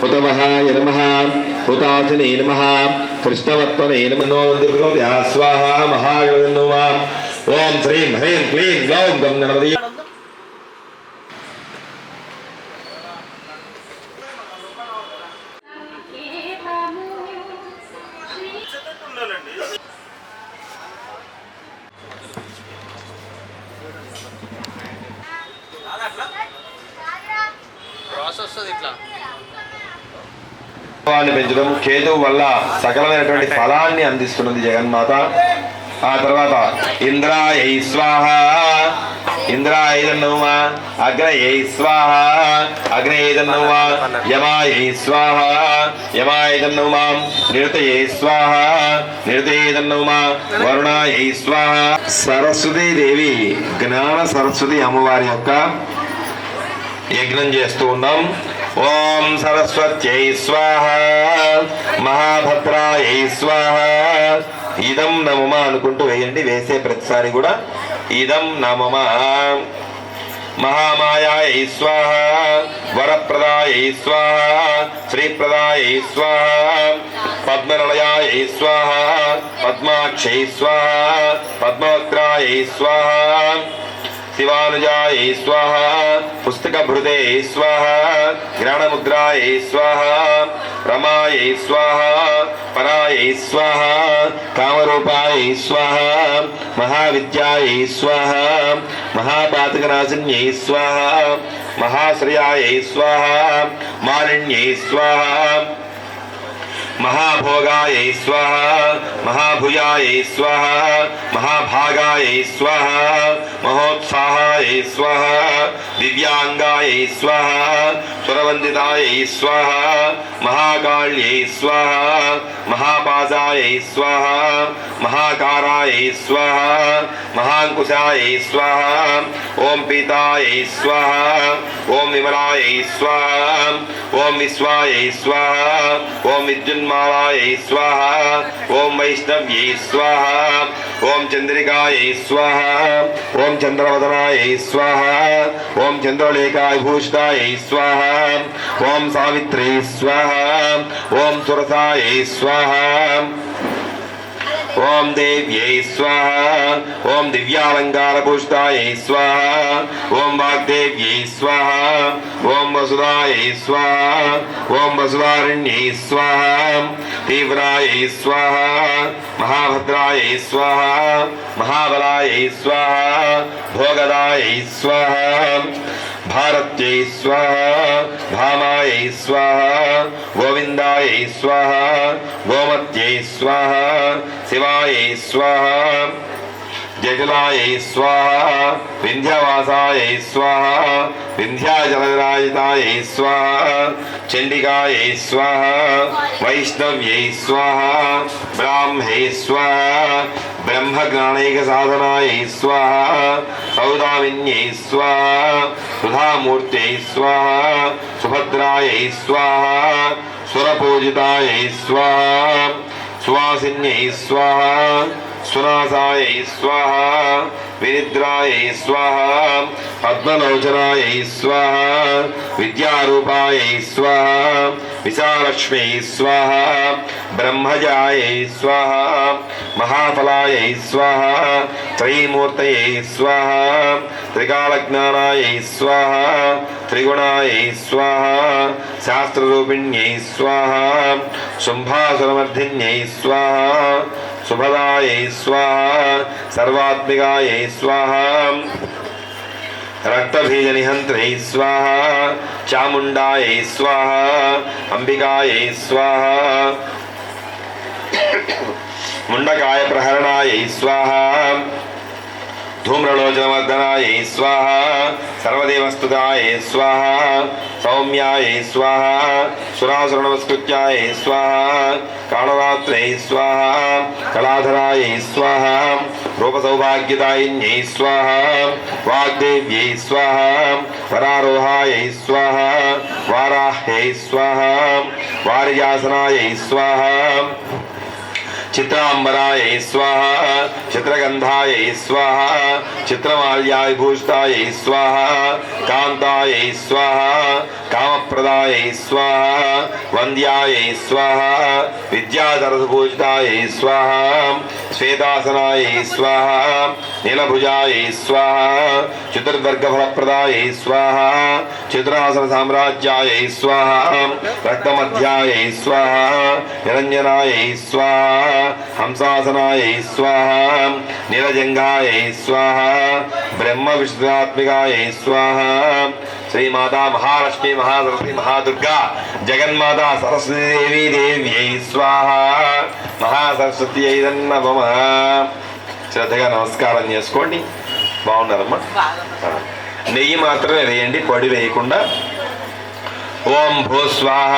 हुतवहाय नमः हुताचने नमः कृष्णवत्तने नमः स्वाहा महागणपतये नमः। ओम श्रीं ह्रीं क्लीं ग्लौं गं गणपतये పెంచడం కేతువు వల్ల సకలమైనటువంటి ఫలాన్ని అందిస్తున్నది జగన్మాత। ఆ తర్వాత ఇంద్రాయై స్వాహ ఇంద్రాయదన్నమ అగ్నయై స్వాహ అగ్నయేదన్నమ యమాయై స్వాహ యమాయదన్నమ నిరుతయై స్వాహ నిరుతయేదన్నమ వరుణాయై స్వాహ। సరస్వతీదేవి జ్ఞాన సరస్వతి అమ్మవారి యొక్క యజ్ఞం చేస్తూ ఉన్నాం। ఓం సరస్వత్యై స్వాహ మహాభద్రాయై స్వాహ ఇదం నమమ అనుకుంటూ వేయండి। వేసే ప్రతిసారి కూడా ఇదం నమమ। మహామాయాయై స్వాహ వరప్రదాయై స్వాహ శ్రీప్రదాయై స్వాహ పద్మనిలయాయై స్వాహ పద్మాక్షై స్వాహ పద్మవక్త్రాయై స్వాహ శివానుజాయై స్వాహ పుస్తకభృతే స్వాహ గ్రహణముద్రాయై స్వాహ రమాయై స్వాహ పరాయై స్వాహ కామరూపాయై స్వాహ మహావిద్యాయై స్వాహ మహాపాతకనాశిన్యై స్వాహ మహాశ్రయాయై స్వాహ మాలిన్యై స్వాహ महाभोगायै स्वाहा महाभुजायै स्वाहा महाभागायै स्वाहा महोत्साहायै स्वाहा दिव्यांगायै स्वाहा सुरवंदितायै स्वाहा महाकाल्यै स्वाहा महापाशायै स्वाहा महाकारायै स्वाहा महांकुशायै स्वाहा ओम पीतायै स्वाहा ओम विमलायै स्वाहा ओम विश्वायै स्वाहा ओम विद्युन्मालायै स्वाहा ओम वैष्णव्यै स्वाहा ओम चंद्रिकायै स्वाहा ओम चंद्रवदनायै स्वाहा ओम चंद्रलेखाभूषितायै स्वाहा ओम सावित्री स्वाहा ओम सुरसायै स्वाहा ओम देव्यै स्वाहा ओम दिव्यालंकारभूषितायै स्वाहा ओम वाग्देव्यै स्वाहा ओम वसुधायै स्वाहा ओम वसुधारण्यै स्वाहा तीव्रायै स्वाहा महाभद्रायै स्वाहा महाबलायै स्वाहा भोगदायै स्वाहा भारत्यै स्वाहा भामायै स्वाहा गोविंदायै स्वाहा गोमत्यै स्वाहा शिवायै स्वाहा जगलायै स्वाहा विंध्यवासायै स्वाहा विंध्याचलविराजितायै स्वाहा चंडिकायै स्वाहा वैष्णव्यै स्वाहा ब्राह्म्यै स्वाहा ब्रह्मज्ञानैकसाधनायै स्वाहा सौदामिन्यै स्वाहा सुधामूर्त्यै स्वाहा सुभद्रायै स्वाहा सुरपूजितायै स्वाहा सुवासिन्यै स्वाहा सुनासायै स्वाहा विनिद्रायै स्वाहा पद्मलोचनायै स्वाहा विद्यारूपायै स्वाहा विशालक्ष्म्यै स्वाहा ब्रह्मजायै स्वाहा महाफलायै स्वाहा त्रयीमूर्तये स्वाहा त्रिकालज्ञानायै स्वाहा त्रिगुणायै स्वाहा शास्त्ररूपिण्यै स्वाहा शुंभासुरमर्धिन्यै स्वाहा सुभदायै स्वाहा सर्वात्मिकायै स्वाहा रक्तबीजनिहंत्रै स्वाहा चामुंडायै स्वाहा अंबिकायै स्वाहा मुंडकाय प्रहरणायै स्वाहा धूम्रलोचनवर्धनायै स्वाहा सर्वदेवस्तुतायै स्वाहा सौम्यायै स्वाहा सुरासुरनमस्कृत्यायै स्वाहा कालरात्रै स्वाहा कलाधरायै स्वाहा रूपसौभाग्यदायिन्यै स्वाहा वाग्देव्यै स्वाहा वरारोहायै स्वाहा वाराह्यै स्वाहा वारिजासनायै स्वाहा चित्रांबरायै स्वाहा चित्रगंधायै स्वाहा चित्रमाल्याय भूषितायै स्वाहा कांतायै स्वाहा कामप्रदायै स्वाहा वन्द्यायै स्वाहा विद्याधरभूषितायै स्वाहा श्वेतासनायै स्वाहा नीलभुजायै स्वाहा चतुर्वर्गफलप्रदायै स्वाहा चित्रासन साम्राज्यायै स्वाहा रक्तमध्यायै स्वाहा निरंजनायै स्वाहा हंसासनायै स्वाहा नीलजंघायै स्वाहा ब्रह्म विष्णुत्मिकायै स्वाहा श्री माता महालक्ष्मी महासरस्वती महादुर्गा जगन्माता सरस्वती देवी देव्यै स्वाहा महासरस्वत्यै नमः శ్రద్ధగా నమస్కారం చేసుకోండి బాగున్నారమ్మా నెయ్యి మాత్రమే వేయండి పొడి వేయకుండా ఓం భూ స్వాహ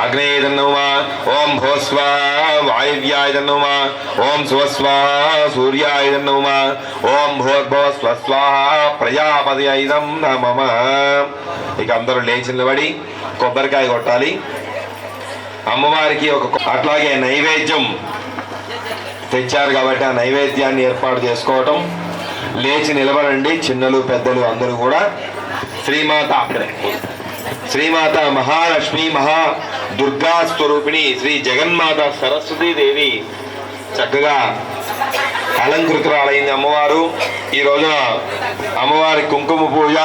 అగ్నేయ నమ ఓం భూ స్వాహ వాయువ్యాయ నమ ఓం స్వస్వాహ సూర్యాయ నమ ఓం భూర్భువ స్వస్వాహ ప్రజాపతియైదం నమః. ఇక అందరూ లేచి నిలబడి కొబ్బరికాయ కొట్టాలి అమ్మవారికి. అట్లాగే నైవేద్యం తెచ్చారు కాబట్టి ఆ నైవేద్యాన్ని ఏర్పాటు చేసుకోవటం. లేచి నిలబడండి చిన్నలు పెద్దలు అందరూ కూడా. శ్రీమాత మహాలక్ష్మి మహా దుర్గా స్వరూపిణి శ్రీ జగన్మాత సరస్వతీదేవి చక్కగా అలంకృతురాలైంది అమ్మవారు. ఈ రోజున అమ్మవారి కుంకుమ పూజ,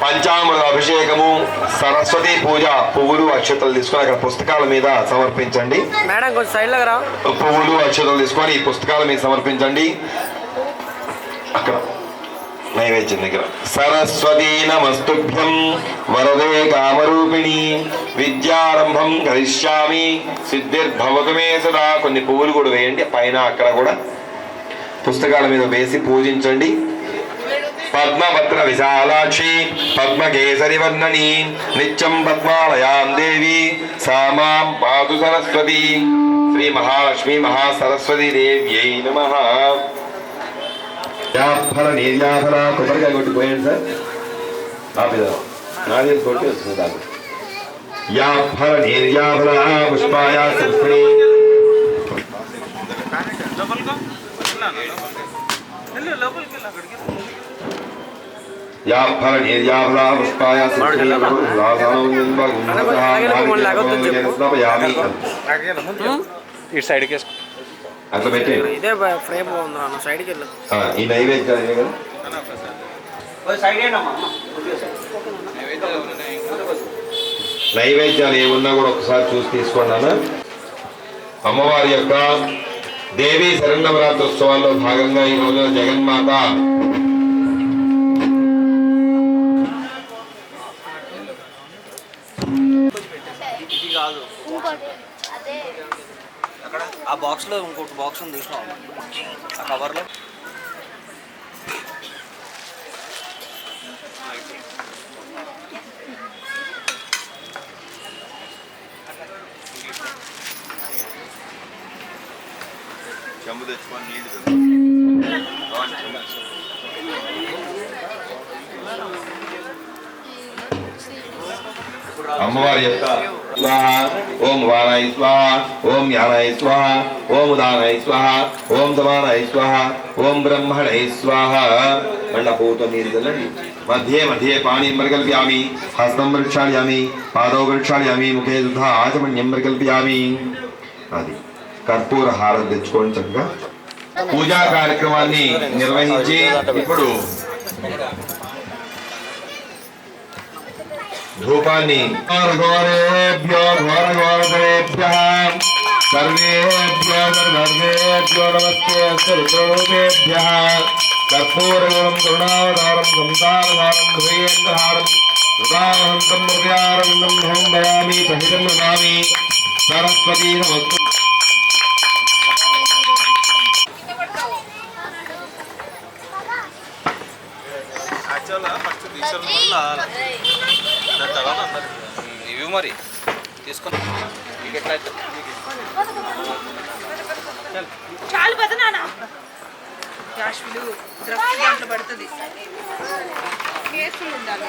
పంచామృత అభిషేకము, సరస్వతి పూజ, పువ్వులు అక్షతలు తీసుకొని అక్కడ పుస్తకాల మీద సమర్పించండి. పువ్వులు అక్షతలు తీసుకొని ఈ పుస్తకాల మీద సమర్పించండి. అక్కడ నైవేద్యం దగ్గర సరస్వతీ నమస్తుభ్యం వరదే కామరూపిణి విద్యారంభం కరిష్యామి సిద్ధిర్భవతు మే సదా. కొన్ని పువ్వులు కూడా వేయండి పైన అక్కడ కూడా పుస్తకాల మీద వేసి పూజించండి. పద్మపత్ర విశాలాక్షి పద్మకేసరి వర్ణని నిత్యం పద్మాలయాం దేవి సామాం పాతు సరస్వతి. శ్రీ మహాలక్ష్మి మహాసరస్వతి దేవ్యై నమః. యాఫల నిర్యాఫల కొబ్బరికాయ కొట్టిపోయండి సార్. నాది కొట్టి వస్తుంది దాన్ని. యాఫల నిర్యాఫల పుష్పాయ పుష్పణి యాఫల నిర్యాఫల పుష్పాయ ఇటు సైడ్కి అట్లా పెట్టి ఇదే ఫ్రేమ్ ఉందా సైడ్కి వెళ్ళదు. ఈ నైవేద్యాలు కదా నైవేద్యాలు ఏమున్నా కూడా ఒకసారి చూసి తీసుకోండి అన్న. అమ్మవారి యొక్క దేవీ శరన్నవరాత్రోత్సవాల్లో భాగంగా ఈ రోజు జగన్మాత ఆ బాక్స్ లో ఇంకొక బాక్స్ ఉంది చూసినా ఆ కవర్ లో. చెంబు తెచ్చుకొని నీళ్ళు అమ్మవారి యొక్క స్వాహ ఓం వారాయ స్వాహ ఓం యానాయ స్వాహ ఓం ఉదానాయ స్వాహ ఓం సమానాయ స్వాహ ఓం బ్రహ్మణయ స్వాహ. మండపూతో నీరు చల్లండి. మధ్యే మధ్యే పాణిం పరికల్పయామి హస్తం ప్రక్షాళయామి పాదౌ ప్రక్షాళయామి ముఖే సుధా ఆచమన్యం పరికల్పయామి. అది కర్పూర హారం తెచ్చుకోండి చక్కగా. పూజా కార్యక్రమాన్ని నిర్వహించి ఇప్పుడు ధూపాన్ని ఘోరేభ్యో ఘోరఘోరతరేభ్యః సర్వేభ్యో సర్వేభ్యో నమస్తే సర్వేభ్యః కర్పూరగోళం కరుణావతారం సంతారధారం భువేంద్రహారం సుధాహంతం హృదయారవిందం హోం భయామి సహితం నమామి సరస్వతీ నమస్తు. ఇవి మరి తీసుకొని చాలు పద నాన్న క్యాష్ విలువ డ్రగ్స్ దాంట్లో పడుతుంది కేసులు ఉండాలి.